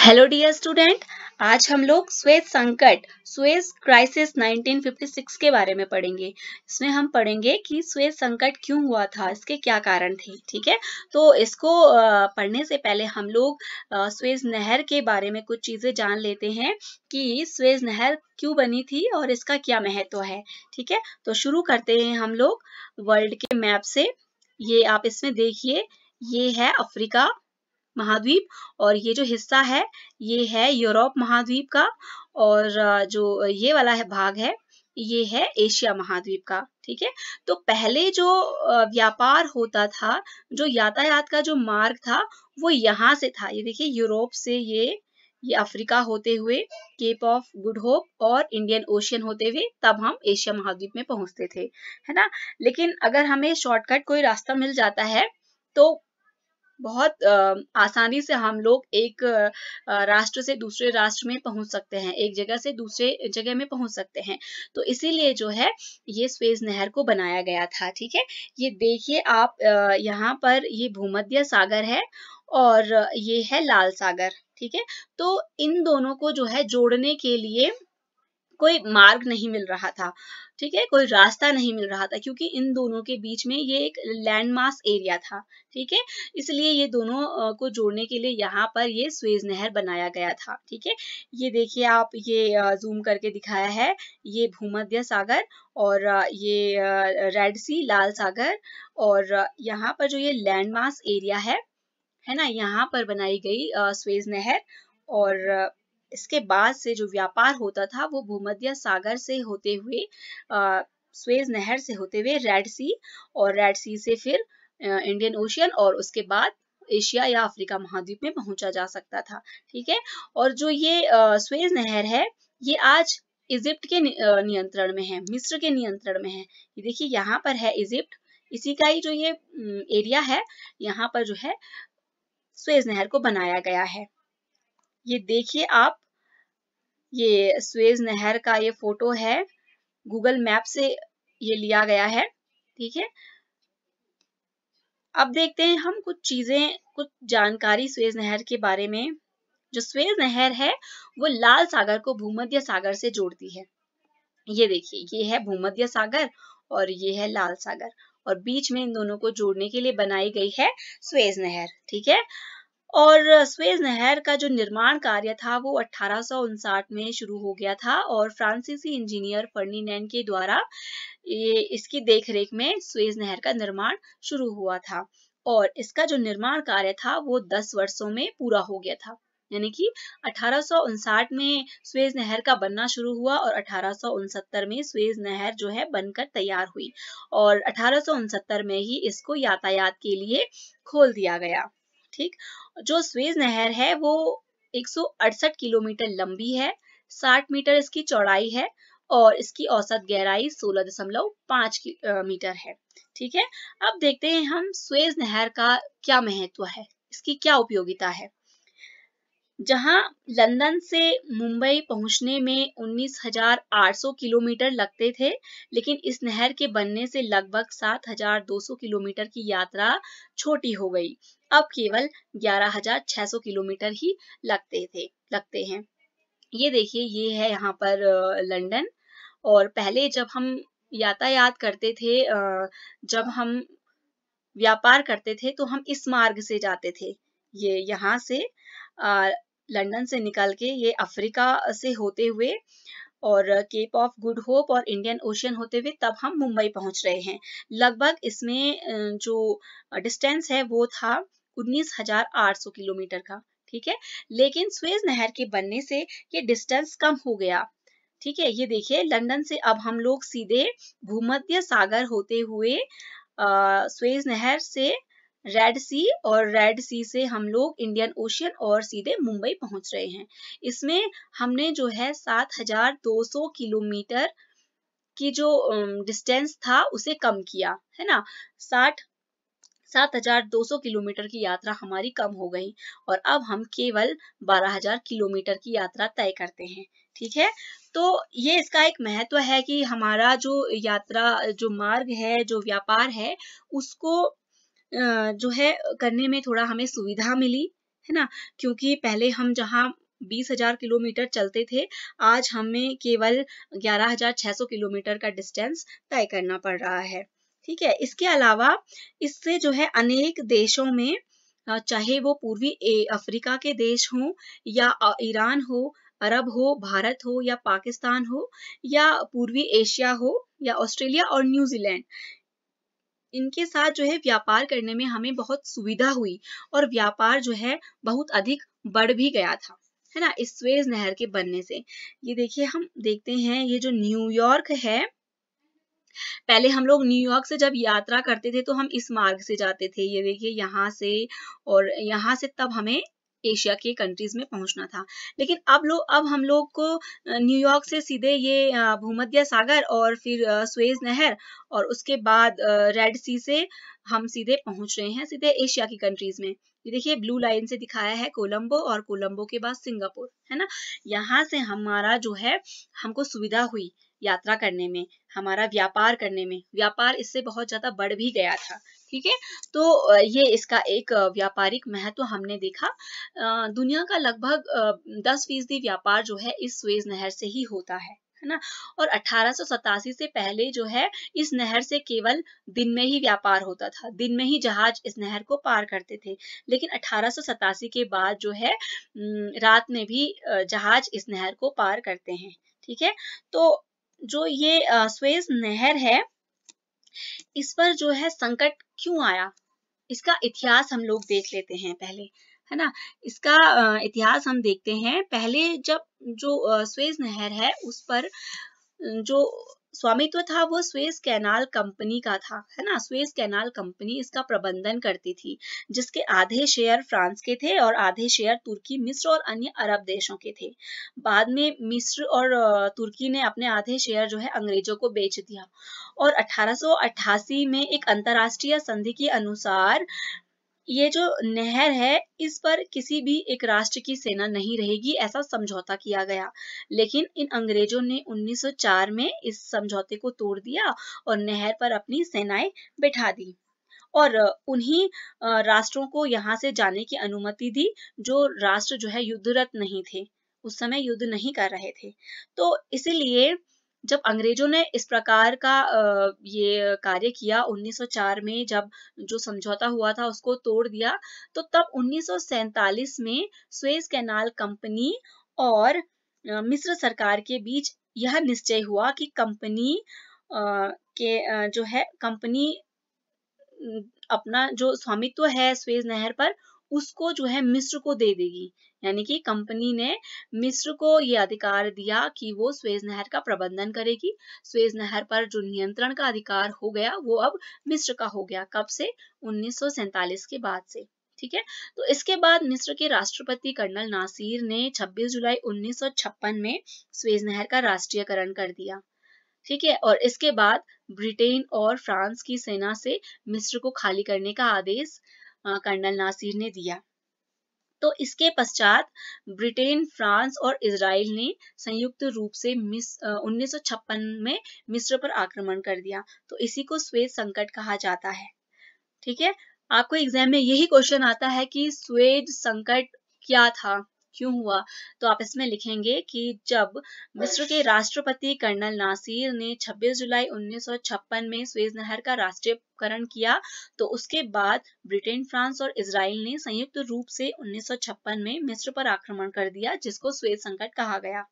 Hello dear student. आज हम लोग सुएज क्राइसिस 1956 के बारे में पढ़ेंगे। इसमें हम पढ़ेंगे कि सुएज संकट क्यों हुआ था, इसके क्या कारण थे। ठीक है, तो इसको पढ़ने से पहले हम लोग सुएज नहर के बारे में कुछ चीजें जान लेते हैं कि सुएज नहर क्यों बनी थी और इसका क्या महत्व है। ठीक है, तो शुरू करते हैं हम लोग वर्ल्ड के मैप से। ये आप इसमें देखिए, ये है अफ्रीका महाद्वीप और ये जो हिस्सा है ये है यूरोप महाद्वीप का, और जो ये वाला है भाग है ये है एशिया महाद्वीप का। ठीक है, तो पहले जो व्यापार होता था, जो यातायात का जो मार्ग था वो यहाँ से था। ये देखिए, यूरोप से ये अफ्रीका होते हुए केप ऑफ गुड होप और इंडियन ओशियन होते हुए तब हम एशिया महाद्वीप में पहुंचते थे, है ना। लेकिन अगर हमें शॉर्टकट कोई रास्ता मिल जाता है तो बहुत आसानी से हम लोग एक राष्ट्र से दूसरे राष्ट्र में पहुंच सकते हैं, एक जगह से दूसरे जगह में पहुंच सकते हैं। तो इसीलिए जो है ये सुएज नहर को बनाया गया था। ठीक है, ये देखिए आप, यहाँ पर ये भूमध्य सागर है और ये है लाल सागर। ठीक है, तो इन दोनों को जो है जोड़ने के लिए कोई मार्ग नहीं मिल रहा था। ठीक है, कोई रास्ता नहीं मिल रहा था क्योंकि इन दोनों के बीच में ये एक लैंडमास एरिया था। ठीक है, इसलिए ये दोनों को जोड़ने के लिए यहाँ पर ये सुएज नहर बनाया गया था। ठीक है, ये देखिए आप, ये जूम करके दिखाया है, ये भूमध्य सागर और ये रेड सी लाल सागर, और यहाँ पर जो ये लैंडमास एरिया है ना, यहाँ पर बनाई गई सुएज नहर। और इसके बाद से जो व्यापार होता था वो भूमध्य सागर से होते हुए सुएज नहर से होते हुए रेड सी, और रेड सी से फिर इंडियन ओशियन, और उसके बाद एशिया या अफ्रीका महाद्वीप में पहुंचा जा सकता था। ठीक है, और जो ये सुएज नहर है ये आज इजिप्ट के नियंत्रण में है, मिस्र के नियंत्रण में है। ये देखिए यहाँ पर है इजिप्ट, इसी का ही जो ये एरिया है, यहाँ पर जो है सुएज नहर को बनाया गया है। ये देखिए आप, ये सुएज नहर का ये फोटो है, गूगल मैप से ये लिया गया है। ठीक है, अब देखते हैं हम कुछ चीजें, कुछ जानकारी सुएज नहर के बारे में। जो सुएज नहर है वो लाल सागर को भूमध्य सागर से जोड़ती है। ये देखिए, ये है भूमध्य सागर और ये है लाल सागर, और बीच में इन दोनों को जोड़ने के लिए बनाई गई है सुएज नहर। ठीक है, और सुएज नहर का जो निर्माण कार्य था वो 1859 में शुरू हो गया था, और फ्रांसीसी इंजीनियर फर्डिनेंड के द्वारा ये इसकी देखरेख में सुएज नहर का निर्माण शुरू हुआ था। और इसका जो निर्माण कार्य था वो 10 वर्षों में पूरा हो गया था। यानी कि 1859 में सुएज नहर का बनना शुरू हुआ और 1869 में सुएज नहर जो है बनकर तैयार हुई, और 1869 में ही इसको यातायात के लिए खोल दिया गया। ठीक, जो सुएज नहर है वो 168 किलोमीटर लंबी है, 60 मीटर इसकी चौड़ाई है, और इसकी औसत गहराई 16.5 मीटर है। ठीक है, अब देखते हैं हम सुएज नहर का क्या महत्व है, इसकी क्या उपयोगिता है। जहां लंदन से मुंबई पहुंचने में 19,800 किलोमीटर लगते थे, लेकिन इस नहर के बनने से लगभग 7,200 किलोमीटर की यात्रा छोटी हो गई। अब केवल 11,600 किलोमीटर ही लगते हैं। ये देखिए, ये है यहाँ पर लंदन, और पहले जब हम यातायात करते थे, जब हम व्यापार करते थे तो हम इस मार्ग से जाते थे। ये यहाँ से लंदन से निकल के ये अफ्रीका से होते हुए और केप ऑफ गुड होप और इंडियन ओशियन होते हुए तब हम मुंबई पहुंच रहे हैं। लगभग इसमें जो डिस्टेंस है वो था 19,800 किलोमीटर का। ठीक है, लेकिन सुएज नहर के बनने से ये डिस्टेंस कम हो गया। ठीक है, ये देखिए, लंदन से अब हम लोग सीधे भूमध्य सागर होते हुए सुएज नहर से रेड सी, और रेड सी से हम लोग इंडियन ओशियन और सीधे मुंबई पहुंच रहे हैं। इसमें हमने जो है 7,200 किलोमीटर की जो डिस्टेंस था उसे कम किया, है ना। 7,200 किलोमीटर की यात्रा हमारी कम हो गई, और अब हम केवल 12,000 किलोमीटर की यात्रा तय करते हैं। ठीक है, तो ये इसका एक महत्व है कि हमारा जो यात्रा, जो मार्ग है, जो व्यापार है, उसको जो है करने में थोड़ा हमें सुविधा मिली। है ना, क्योंकि पहले हम जहाँ 20,000 किलोमीटर चलते थे, आज हमें केवल 11,600 किलोमीटर का डिस्टेंस तय करना पड़ रहा है। ठीक है, इसके अलावा इससे जो है अनेक देशों में, चाहे वो पूर्वी अफ्रीका के देश हों या ईरान हो, अरब हो, भारत हो या पाकिस्तान हो या पूर्वी एशिया हो या ऑस्ट्रेलिया और न्यूजीलैंड, इनके साथ जो है व्यापार करने में हमें बहुत सुविधा हुई और व्यापार जो है बहुत अधिक बढ़ भी गया था, है ना, इस स्वेज नहर के बनने से। ये देखिए, हम देखते हैं ये जो न्यूयॉर्क है, पहले हम लोग न्यूयॉर्क से जब यात्रा करते थे तो हम इस मार्ग से जाते थे, ये देखिए यहाँ से, और यहाँ से तब हमें एशिया के कंट्रीज में पहुंचना था। लेकिन अब हम लोग को न्यूयॉर्क से सीधे ये भूमध्य सागर और फिर स्वेज नहर और उसके बाद रेड सी से हम सीधे पहुंच रहे हैं सीधे एशिया की कंट्रीज में। ये देखिए ब्लू लाइन से दिखाया है कोलंबो, और कोलंबो के बाद सिंगापुर, है ना। यहाँ से हमारा जो है, हमको सुविधा हुई यात्रा करने में, हमारा व्यापार करने में, व्यापार इससे बहुत ज्यादा बढ़ भी गया था। ठीक है, तो ये इसका एक व्यापारिक महत्व हमने देखा। दुनिया का लगभग 10% व्यापार जो है इस स्वेज नहर से ही होता है ना। और 1887 से पहले जो है इस नहर से केवल दिन में ही व्यापार होता था, दिन में ही जहाज इस नहर को पार करते थे। लेकिन 1887 के बाद जो है रात में भी जहाज इस नहर को पार करते हैं। ठीक है, तो जो ये स्वेज नहर है, इस पर जो है संकट क्यों आया, इसका इतिहास हम लोग देख लेते हैं पहले, है ना। इसका इतिहास हम देखते हैं पहले। जब जो स्वेज नहर है उस पर जो स्वामित्व था वो स्वेज कैनाल कंपनी का था, है ना। स्वेज कैनाल कंपनी इसका प्रबंधन करती थी, जिसके आधे शेयर फ्रांस के थे और आधे शेयर तुर्की, मिस्र और अन्य अरब देशों के थे। बाद में मिस्र और तुर्की ने अपने आधे शेयर जो है अंग्रेजों को बेच दिया, और 1888 में एक अंतर्राष्ट्रीय संधि के अनुसार ये जो नहर है इस पर किसी भी एक राष्ट्र की सेना नहीं रहेगी, ऐसा समझौता किया गया। लेकिन इन अंग्रेजों ने 1904 में इस समझौते को तोड़ दिया और नहर पर अपनी सेनाएं बैठा दी, और उन्हीं राष्ट्रों को यहाँ से जाने की अनुमति दी जो राष्ट्र जो है युद्धरत नहीं थे, उस समय युद्ध नहीं कर रहे थे। तो इसीलिए जब अंग्रेजों ने इस प्रकार का ये कार्य किया 1904 में, जब जो समझौता हुआ था उसको तोड़ दिया, तो तब 1947 में स्वेज कैनाल कंपनी और मिस्र सरकार के बीच यह निश्चय हुआ कि कंपनी जो है कंपनी अपना जो स्वामित्व है स्वेज नहर पर उसको जो है मिस्र को दे देगी। यानी कि कंपनी ने मिस्र को ये अधिकार दिया कि वो स्वेज नहर का प्रबंधन करेगी। स्वेज नहर पर जो नियंत्रण का अधिकार हो गया वो अब मिस्र का हो गया। कब से? 1947 के बाद से। ठीक है, तो इसके बाद मिस्र के राष्ट्रपति कर्नल नासिर ने 26 जुलाई 1956 में स्वेज नहर का राष्ट्रीयकरण कर दिया। ठीक है, और इसके बाद ब्रिटेन और फ्रांस की सेना से मिस्र को खाली करने का आदेश कर्नल नासिर ने दिया। तो इसके पश्चात ब्रिटेन, फ्रांस और इजराइल ने संयुक्त रूप से 1956 में मिस्र पर आक्रमण कर दिया। तो इसी को स्वेज संकट कहा जाता है। ठीक है, आपको एग्जाम में यही क्वेश्चन आता है कि स्वेज संकट क्या था, क्यों हुआ। तो आप इसमें लिखेंगे कि जब मिस्र के राष्ट्रपति कर्नल नासिर ने 26 जुलाई 1956 में स्वेज नहर का राष्ट्रीयकरण किया, तो उसके बाद ब्रिटेन, फ्रांस और इजराइल ने संयुक्त रूप से 1956 में मिस्र पर आक्रमण कर दिया, जिसको स्वेज संकट कहा गया।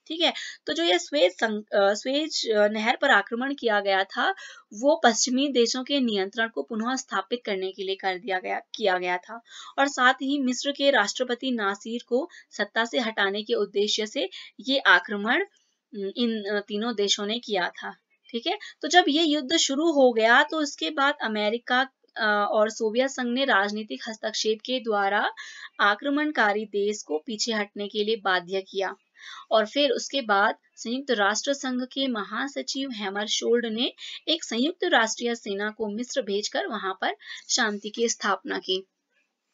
ठीक है, तो जो ये स्वेज नहर पर आक्रमण किया गया था वो पश्चिमी देशों के नियंत्रण को पुनः स्थापित करने के लिए किया गया था, और साथ ही मिस्र के राष्ट्रपति नासिर को सत्ता से हटाने के उद्देश्य से ये आक्रमण इन तीनों देशों ने किया था। ठीक है, तो जब ये युद्ध शुरू हो गया तो इसके बाद अमेरिका और सोवियत संघ ने राजनीतिक हस्तक्षेप के द्वारा आक्रमणकारी देश को पीछे हटने के लिए बाध्य किया, और फिर उसके बाद संयुक्त राष्ट्र संघ के महासचिव हैमरशोल्ड ने एक संयुक्त राष्ट्रीय सेना को मिस्र भेजकर वहां पर शांति की स्थापना की।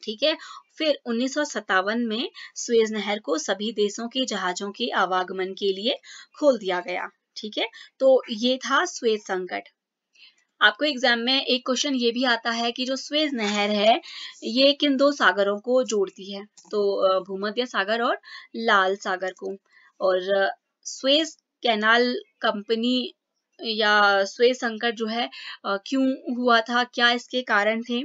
ठीक है, फिर 1957 में स्वेज नहर को सभी देशों के जहाजों के आवागमन के लिए खोल दिया गया। ठीक है, तो ये था स्वेज संकट। आपको एग्जाम में एक क्वेश्चन ये भी आता है कि जो स्वेज नहर है ये किन दो सागरों को जोड़ती है, तो भूमध्य सागर और लाल सागर को। और स्वेज कैनाल कंपनी या स्वेज संकट जो है क्यों हुआ था, क्या इसके कारण थे,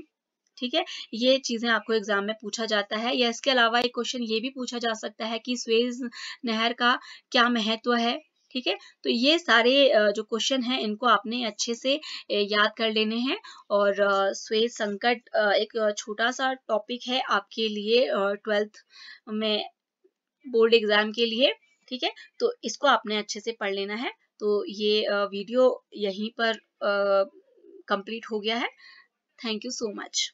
ठीक है, ये चीजें आपको एग्जाम में पूछा जाता है। या इसके अलावा एक क्वेश्चन ये भी पूछा जा सकता है कि स्वेज नहर का क्या महत्व है, ठीक है। तो ये सारे जो क्वेश्चन हैं इनको आपने अच्छे से याद कर लेने हैं। और स्वेज संकट एक छोटा सा टॉपिक है आपके लिए 12th में बोर्ड एग्जाम के लिए, ठीक है। तो इसको आपने अच्छे से पढ़ लेना है। तो ये वीडियो यहीं पर कंप्लीट हो गया है। Thank you so much.